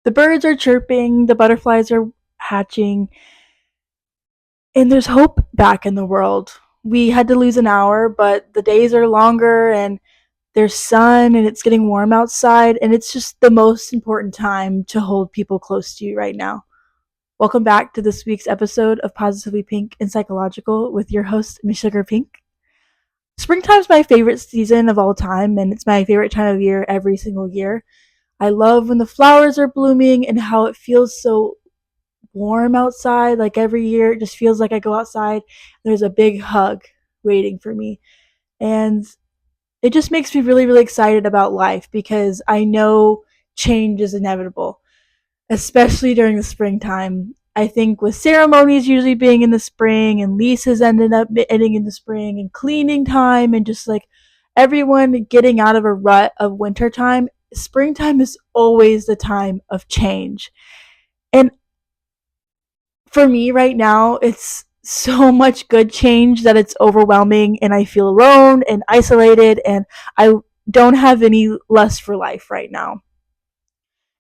The birds are chirping, the butterflies are hatching, and there's hope back in the world. We had to lose an hour, but the days are longer and there's sun and it's getting warm outside, and it's just the most important time to hold people close to you right now. Welcome back to this week's episode of Positively Pink and Psychological with your host, Miss Sugar Pink. Springtime's my favorite season of all time, and it's my favorite time of year every single year. I love when the flowers are blooming and how it feels so warm outside. Like every year, it just feels like I go outside, there's a big hug waiting for me. And it just makes me really, really excited about life because I know change is inevitable, especially during the springtime. I think with ceremonies usually being in the spring and leases ended up ending in the spring and cleaning time and just like everyone getting out of a rut of wintertime, springtime is always the time of change. And for me right now, it's so much good change that it's overwhelming and I feel alone and isolated and I don't have any lust for life right now.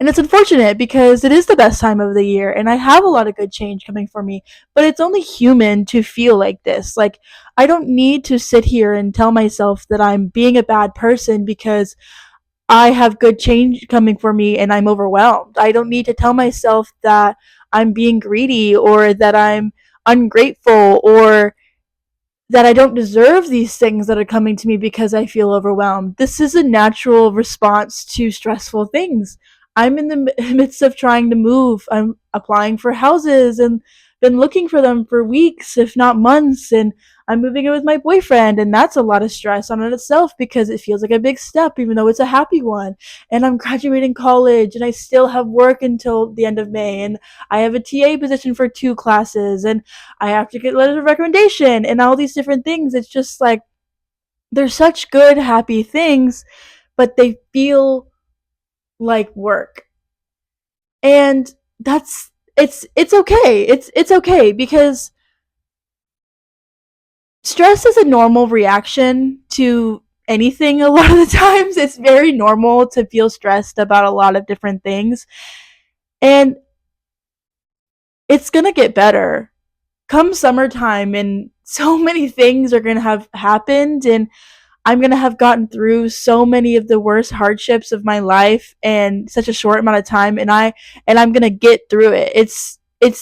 And it's unfortunate because it is the best time of the year and I have a lot of good change coming for me, but it's only human to feel like this. Like, I don't need to sit here and tell myself that I'm being a bad person because I have good change coming for me and I'm overwhelmed. I don't need to tell myself that I'm being greedy or that I'm ungrateful or that I don't deserve these things that are coming to me because I feel overwhelmed. This is a natural response to stressful things. I'm in the midst of trying to move. I'm applying for houses and been looking for them for weeks, if not months, and I'm moving in with my boyfriend, and that's a lot of stress on it itself because it feels like a big step, even though it's a happy one. And I'm graduating college, and I still have work until the end of May, and I have a TA position for 2 classes, and I have to get letters of recommendation and all these different things. It's just like they're such good, happy things, but they feel like work. And it's okay. It's okay because stress is a normal reaction to anything a lot of the times. It's very normal to feel stressed about a lot of different things. And it's going to get better come summertime, and so many things are going to have happened, and I'm going to have gotten through so many of the worst hardships of my life in such a short amount of time, and I'm going to get through it. It's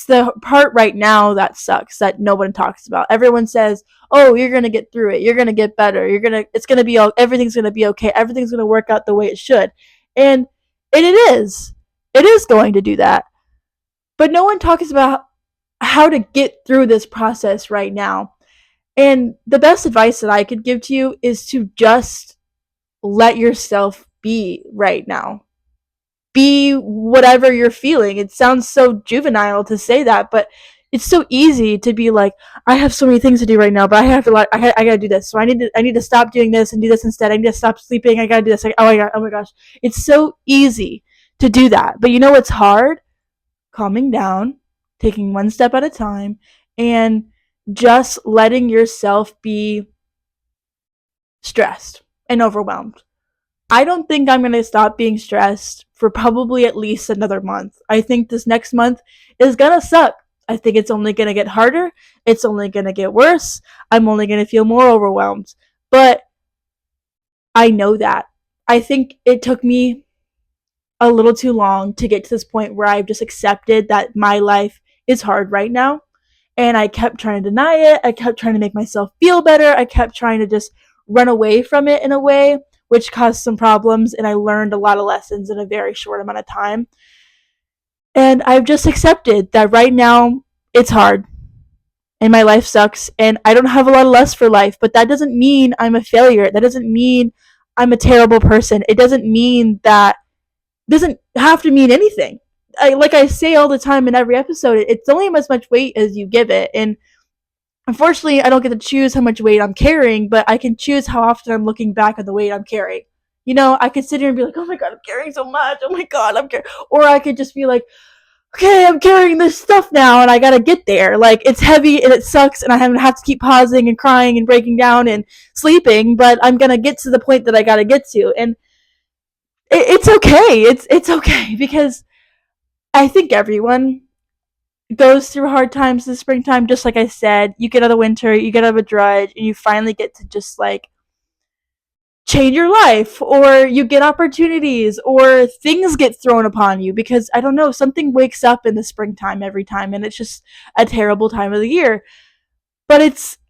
the part right now that sucks that no one talks about. Everyone says, "Oh, you're going to get through it. You're going to get better. It's going to be all everything's going to be okay. Everything's going to work out the way it should." And it is. It is going to do that. But no one talks about how to get through this process right now. And the best advice that I could give to you is to just let yourself be right now. Be whatever you're feeling. It sounds so juvenile to say that, but it's so easy to be like, I have so many things to do right now, but I have to like, I gotta do this. So I need to stop doing this and do this instead. I need to stop sleeping. I gotta do this. Like, oh my gosh, it's so easy to do that. But you know what's hard? Calming down, taking one step at a time, and just letting yourself be stressed and overwhelmed. I don't think I'm going to stop being stressed for probably at least another month. I think this next month is going to suck. I think it's only going to get harder. It's only going to get worse. I'm only going to feel more overwhelmed. But I know that. I think it took me a little too long to get to this point where I've just accepted that my life is hard right now. And I kept trying to deny it. I kept trying to make myself feel better. I kept trying to just run away from it in a way, which caused some problems. And I learned a lot of lessons in a very short amount of time. And I've just accepted that right now it's hard and my life sucks and I don't have a lot of lust for life. But that doesn't mean I'm a failure. That doesn't mean I'm a terrible person. It doesn't mean that doesn't have to mean anything. Like I say all the time in every episode, it's only as much weight as you give it. And unfortunately, I don't get to choose how much weight I'm carrying, but I can choose how often I'm looking back at the weight I'm carrying. You know, I could sit here and be like, oh my God, I'm carrying so much. Oh my God, I'm carrying. Or I could just be like, okay, I'm carrying this stuff now and I gotta get there. Like, it's heavy and it sucks and I have to keep pausing and crying and breaking down and sleeping, but I'm gonna get to the point that I gotta get to. And it's okay. It's okay because I think everyone goes through hard times in the springtime, just like I said. You get out of the winter, you get out of a drudge, and you finally get to just like change your life, or you get opportunities, or things get thrown upon you because I don't know, something wakes up in the springtime every time, and it's just a terrible time of the year. But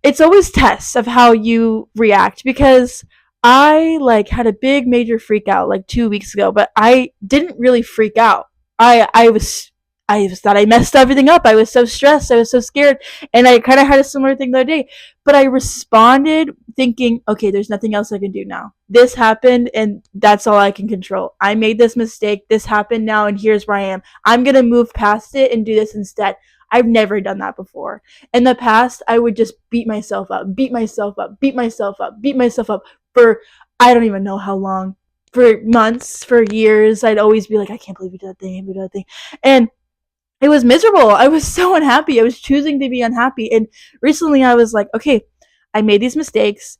it's always tests of how you react, because I like had a big major freak out like 2 weeks ago, but I didn't really freak out. I thought I messed everything up. I was so stressed. I was so scared, and I kind of had a similar thing the other day. But I responded thinking, okay, there's nothing else I can do now. This happened, and that's all I can control. I made this mistake. This happened now, and here's where I am. I'm gonna move past it and do this instead. I've never done that before. In the past, I would just beat myself up, beat myself up, beat myself up, beat myself up for I don't even know how long. For months, for years, I'd always be like, I can't believe you did that thing, you did that thing. And it was miserable. I was so unhappy. I was choosing to be unhappy. And recently I was like, okay, I made these mistakes.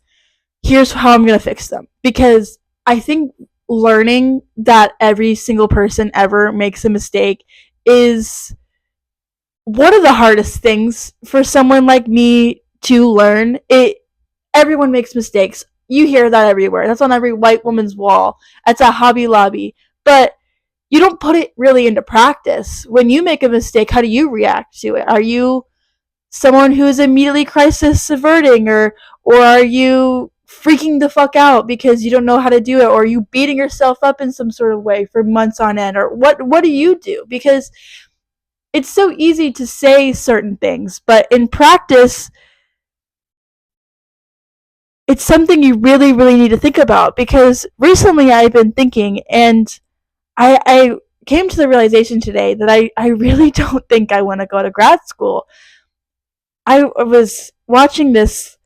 Here's how I'm going to fix them. Because I think learning that every single person ever makes a mistake is one of the hardest things for someone like me to learn. Everyone makes mistakes. You hear that everywhere. That's on every white woman's wall. That's a Hobby Lobby. But you don't put it really into practice. When you make a mistake, how do you react to it? Are you someone who is immediately crisis averting, or are you freaking the fuck out because you don't know how to do it, or are you beating yourself up in some sort of way for months on end, or what do you do? Because it's so easy to say certain things, but in practice it's something you really really need to think about. Because recently I've been thinking, and I came to the realization today that I really don't think I want to go to grad school. I was watching this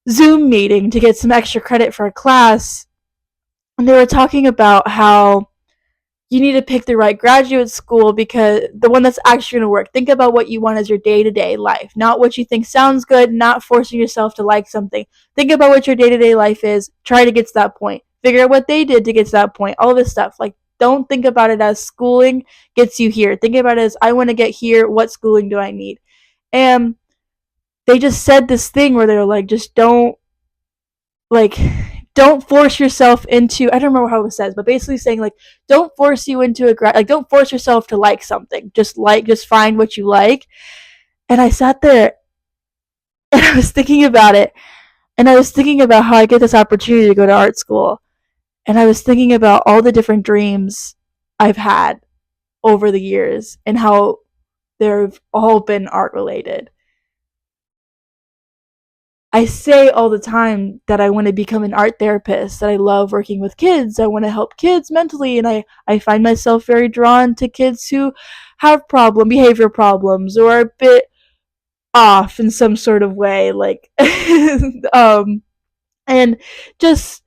Zoom meeting to get some extra credit for a class, and they were talking about how you need to pick the right graduate school, because the one that's actually going to work. Think about what you want as your day-to-day life, not what you think sounds good, not forcing yourself to like something. Think about what your day-to-day life is. Try to get to that point. Figure out what they did to get to that point. All this stuff. Like, don't think about it as schooling gets you here. Think about it as, I want to get here. What schooling do I need? And they just said this thing where they're like, just like don't force yourself into, I don't remember how it says, but basically saying like, don't force you into like, don't force yourself to like something. Just find what you like. And I sat there and I was thinking about it, and I was thinking about how I get this opportunity to go to art school, and I was thinking about all the different dreams I've had over the years and how they've all been art related. I say all the time that I want to become an art therapist, that I love working with kids. I want to help kids mentally, and I find myself very drawn to kids who have behavior problems, or are a bit off in some sort of way, like and just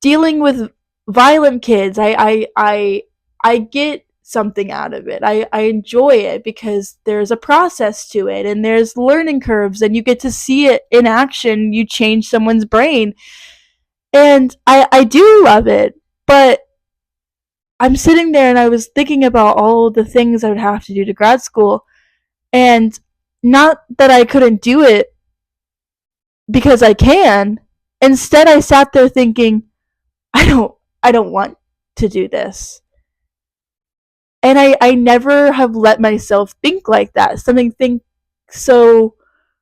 dealing with violent kids. I get something out of it. I enjoy it because there's a process to it, and there's learning curves, and you get to see it in action. You change someone's brain. And I do love it. But I'm sitting there and I was thinking about all the things I would have to do to grad school, and not that I couldn't do it, because I can. Instead I sat there thinking, I don't want to do this. And I never have let myself think like that. Something think so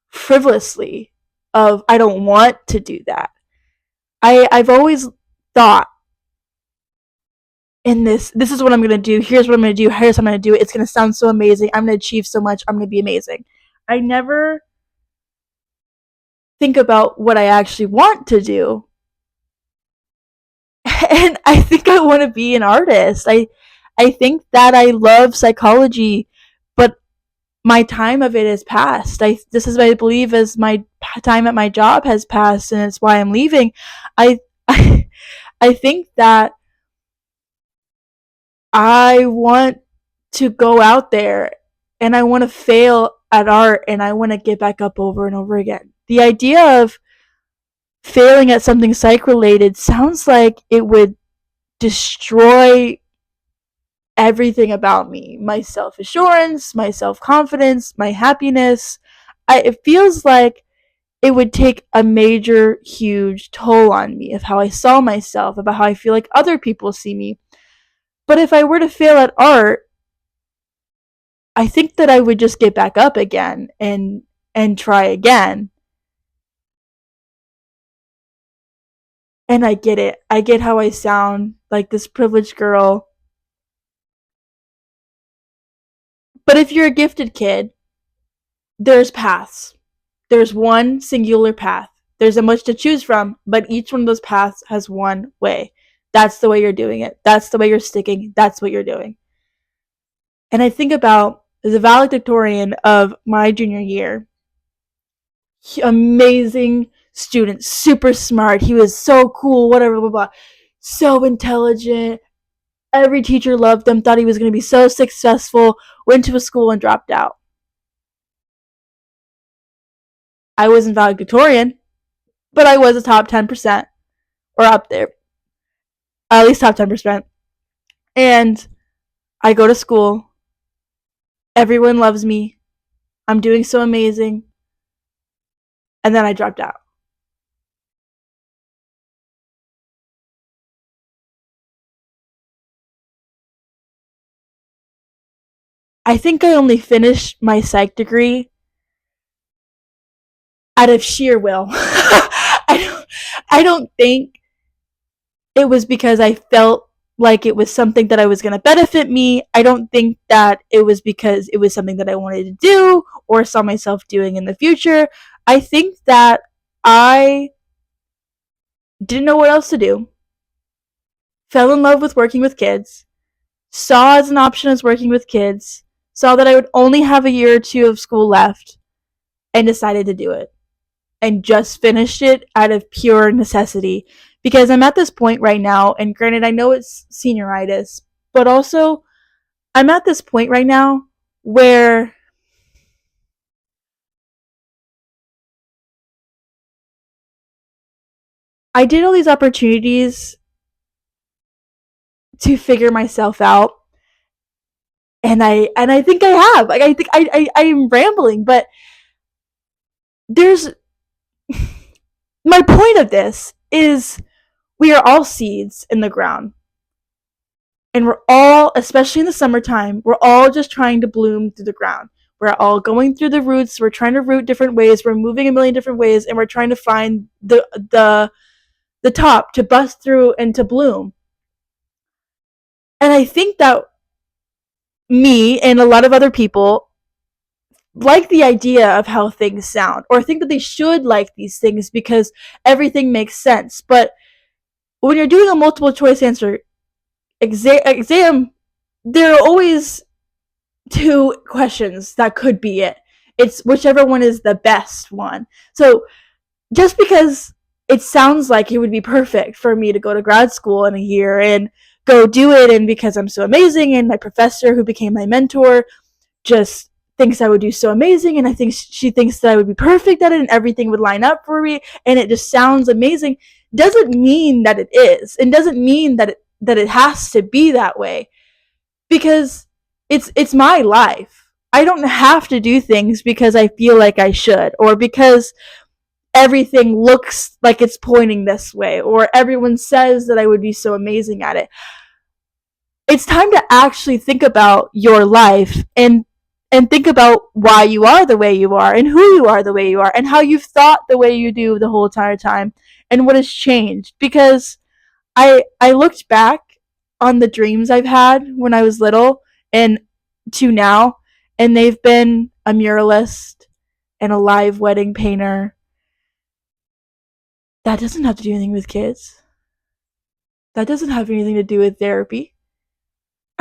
frivolously of, I don't want to do that. I've always thought, in this is what I'm gonna do, here's what I'm gonna do, here's how I'm gonna do it, it's gonna sound so amazing, I'm gonna achieve so much, I'm gonna be amazing. I never think about what I actually want to do. And I think I want to be an artist. I think that I love psychology, but my time of it has passed. This is what I believe, as my time at my job has passed, and it's why I'm leaving. I I, I think that I want to go out there, and I want to fail at art, and I want to get back up over and over again. The idea of failing at something psych related sounds like it would destroy everything about me, my self assurance, my self confidence, my happiness. It feels like it would take a major, huge toll on me of how I saw myself, about how I feel like other people see me. But if I were to fail at art, I think that I would just get back up again and try again. And I get it. I get how I sound like this privileged girl. But if you're a gifted kid, there's paths. There's one singular path. There's a much to choose from, but each one of those paths has one way. That's the way you're doing it. That's the way you're sticking. That's what you're doing. And I think about the valedictorian of my junior year. Amazing student, super smart. He was so cool, whatever, blah, blah, blah. So intelligent. Every teacher loved him, thought he was going to be so successful, went to a school and dropped out. I wasn't valedictorian, but I was a top 10% or up there, at least top 10%. And I go to school. Everyone loves me. I'm doing so amazing. And then I dropped out. I think I only finished my psych degree out of sheer will. I don't think it was because I felt like it was something that I was going to benefit me. I don't think that it was because it was something that I wanted to do or saw myself doing in the future. I think that I didn't know what else to do, fell in love with working with kids, saw as an option as working with kids, saw that I would only have a year or two of school left, and decided to do it. And just finished it out of pure necessity. Because I'm at this point right now, and granted, I know it's senioritis, but also I'm at this point right now where I did all these opportunities to figure myself out, and I think I have. Like I think I am rambling, but there's my point of this is we are all seeds in the ground. And we're all, especially in the summertime, we're all just trying to bloom through the ground. We're all going through the roots. We're trying to root different ways. We're moving a million different ways, and we're trying to find the top to bust through and to bloom. And I think that me and a lot of other people like the idea of how things sound, or think that they should like these things because everything makes sense. But when you're doing a multiple choice answer exam, there are always two questions that could be it. It's whichever one is the best one. So just because it sounds like it would be perfect for me to go to grad school in a year and go do it, and because I'm so amazing and my professor who became my mentor just thinks I would do so amazing, and I think she thinks that I would be perfect at it and everything would line up for me and it just sounds amazing, doesn't mean that it is, and doesn't mean that it has to be that way, because it's my life. I don't have to do things because I feel like I should, or because everything looks like it's pointing this way, or everyone says that I would be so amazing at it. It's time to actually think about your life and think about why you are the way you are, and who you are the way you are, and how you've thought the way you do the whole entire time, and what has changed. Because I looked back on the dreams I've had when I was little and to now, and they've been a muralist and a live wedding painter. That doesn't have to do anything with kids. That doesn't have anything to do with therapy.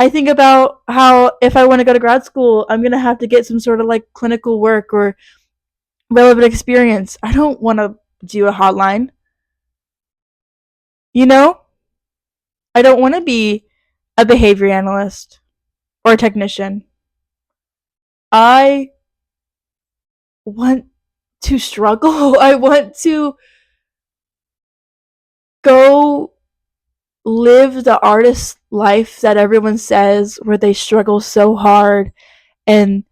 I think about how if I want to go to grad school, I'm going to have to get some sort of like clinical work or relevant experience. I don't want to do a hotline. You know? I don't want to be a behavior analyst or a technician. I want to struggle. I want to go live the artist life that everyone says, where they struggle so hard and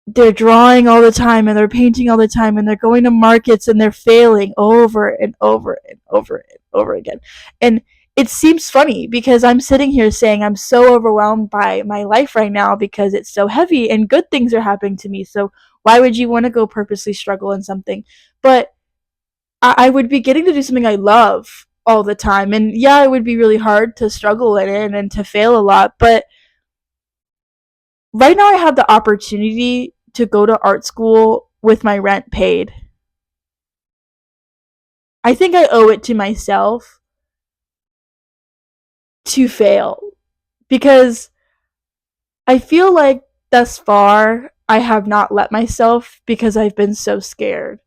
they're drawing all the time and they're painting all the time and they're going to markets and they're failing over and over and over and over again. And it seems funny because I'm sitting here saying I'm so overwhelmed by my life right now because it's so heavy and good things are happening to me. So why would you want to go purposely struggle in something? But I would be getting to do something I love all the time. And yeah, it would be really hard to struggle in it and to fail a lot. But right now, I have the opportunity to go to art school with my rent paid. I think I owe it to myself to fail because I feel like thus far I have not let myself because I've been so scared.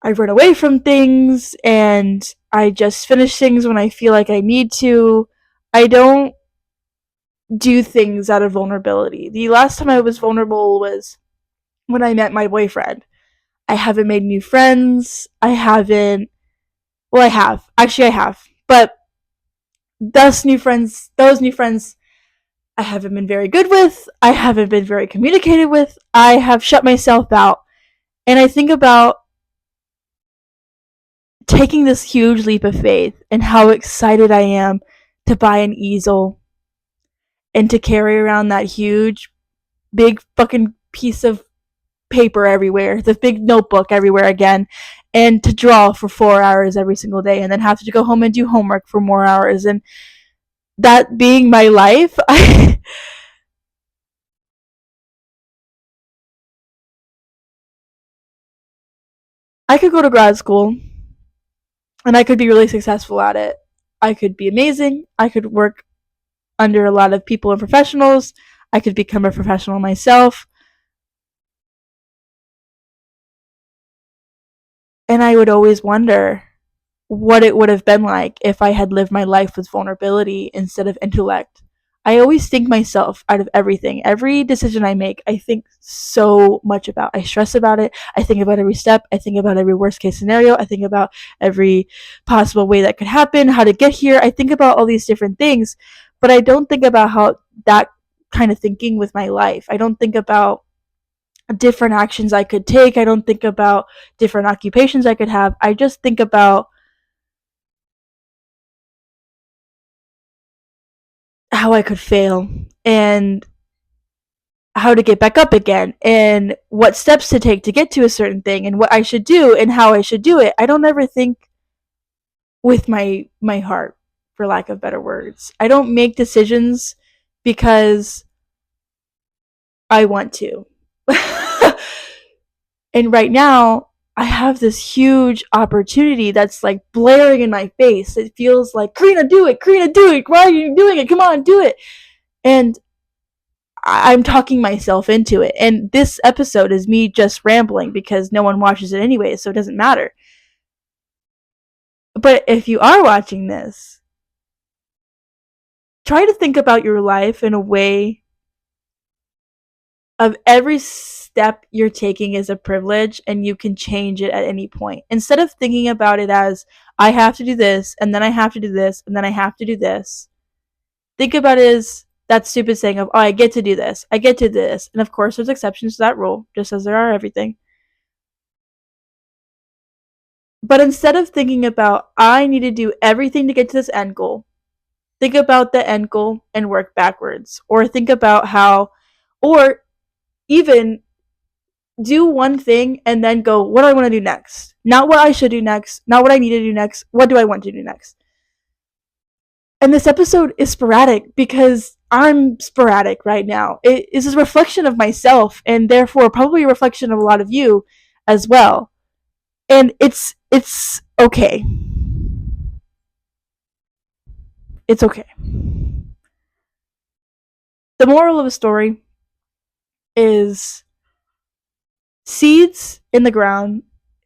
I run away from things and I just finish things when I feel like I need to. I don't do things out of vulnerability. The last time I was vulnerable was when I met my boyfriend. I haven't made new friends. I haven't. Well, I have. Actually, I have. But those new friends, I haven't been very good with. I haven't been very communicated with. I have shut myself out. And I think about taking this huge leap of faith and how excited I am to buy an easel and to carry around that huge, big fucking piece of paper everywhere, the big notebook everywhere again, and to draw for 4 hours every single day and then have to go home and do homework for more hours. And that being my life, I could go to grad school and I could be really successful at it. I could be amazing. I could work under a lot of people and professionals. I could become a professional myself. And I would always wonder what it would have been like if I had lived my life with vulnerability instead of intellect. I always think myself out of everything. Every decision I make, I think so much about. I stress about it. I think about every step. I think about every worst case scenario. I think about every possible way that could happen, how to get here. I think about all these different things, but I don't think about how that kind of thinking with my life. I don't think about different actions I could take. I don't think about different occupations I could have. I just think about how I could fail and how to get back up again and what steps to take to get to a certain thing and what I should do and how I should do it. I don't ever think with my heart, for lack of better words. I don't make decisions because I want to. And right now, I have this huge opportunity that's like blaring in my face. It feels like, Karina, do it. Karina, do it. Why are you doing it? Come on, do it. And I'm talking myself into it. And this episode is me just rambling because no one watches it anyway, so it doesn't matter. But if you are watching this, try to think about your life in a way of every step you're taking is a privilege and you can change it at any point. Instead of thinking about it as, I have to do this, and then I have to do this, and then I have to do this, think about it as that stupid saying of, oh, I get to do this, I get to do this. And of course, there's exceptions to that rule, just as there are everything. But instead of thinking about, I need to do everything to get to this end goal, think about the end goal and work backwards. Or think about how, or even do one thing and then go, what do I want to do next? Not what I should do next, not what I need to do next. What do I want to do next? And this episode is sporadic because I'm sporadic right now. It is a reflection of myself and therefore probably a reflection of a lot of you as well. And it's okay. It's okay. The moral of the story is seeds in the ground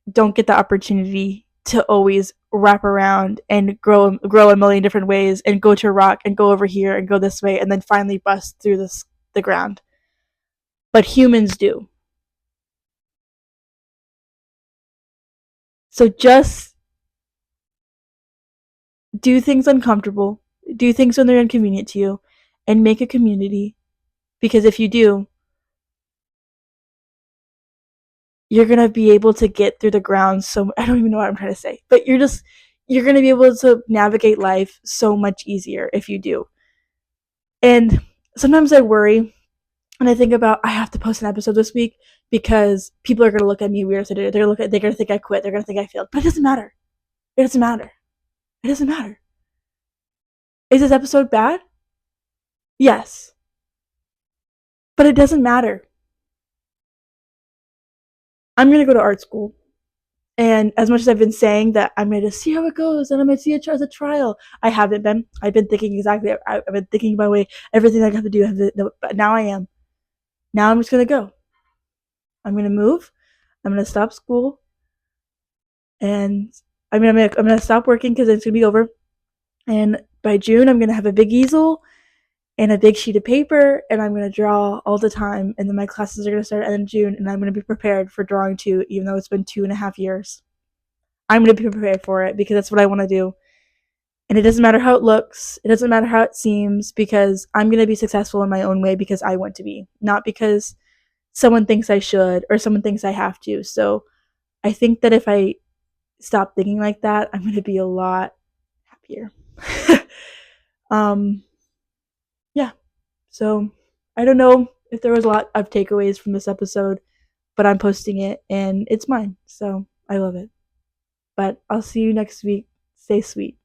don't get the opportunity to always wrap around and grow a million different ways and go to a rock and go over here and go this way and then finally bust through the ground. But humans do. So just Do things uncomfortable, do things when they're inconvenient to you, and make a community. Because if you do, you're gonna be able to get through the ground. So I don't even know what I'm trying to say, but you're gonna be able to navigate life so much easier if you do. And sometimes I worry and I think about I have to post an episode this week because people are gonna look at me weird. They're gonna think I quit. They're gonna think I failed. But it doesn't matter. It doesn't matter. It doesn't matter. Is this episode bad? Yes, but it doesn't matter. I'm gonna go to art school. And as much as I've been saying that I'm going to see how it goes and I'm going to see it as a trial, I haven't been. I've been thinking exactly. I've been thinking my way, everything I have to do. But now I am. Now I'm just going to go. I'm going to move. I'm going to stop school. And I'm going to stop working because it's going to be over. And by June, I'm going to have a big easel and a big sheet of paper. And I'm going to draw all the time. And then my classes are going to start in June. And I'm going to be prepared for drawing too, even though it's been 2.5 years. I'm going to be prepared for it because that's what I want to do. And it doesn't matter how it looks, it doesn't matter how it seems, because I'm going to be successful in my own way because I want to be, not because someone thinks I should or someone thinks I have to. So I think that if I stop thinking like that, I'm going to be a lot happier. um, yeah. So I don't know if there was a lot of takeaways from this episode, but I'm posting it and it's mine. So I love it. But I'll see you next week. Stay sweet.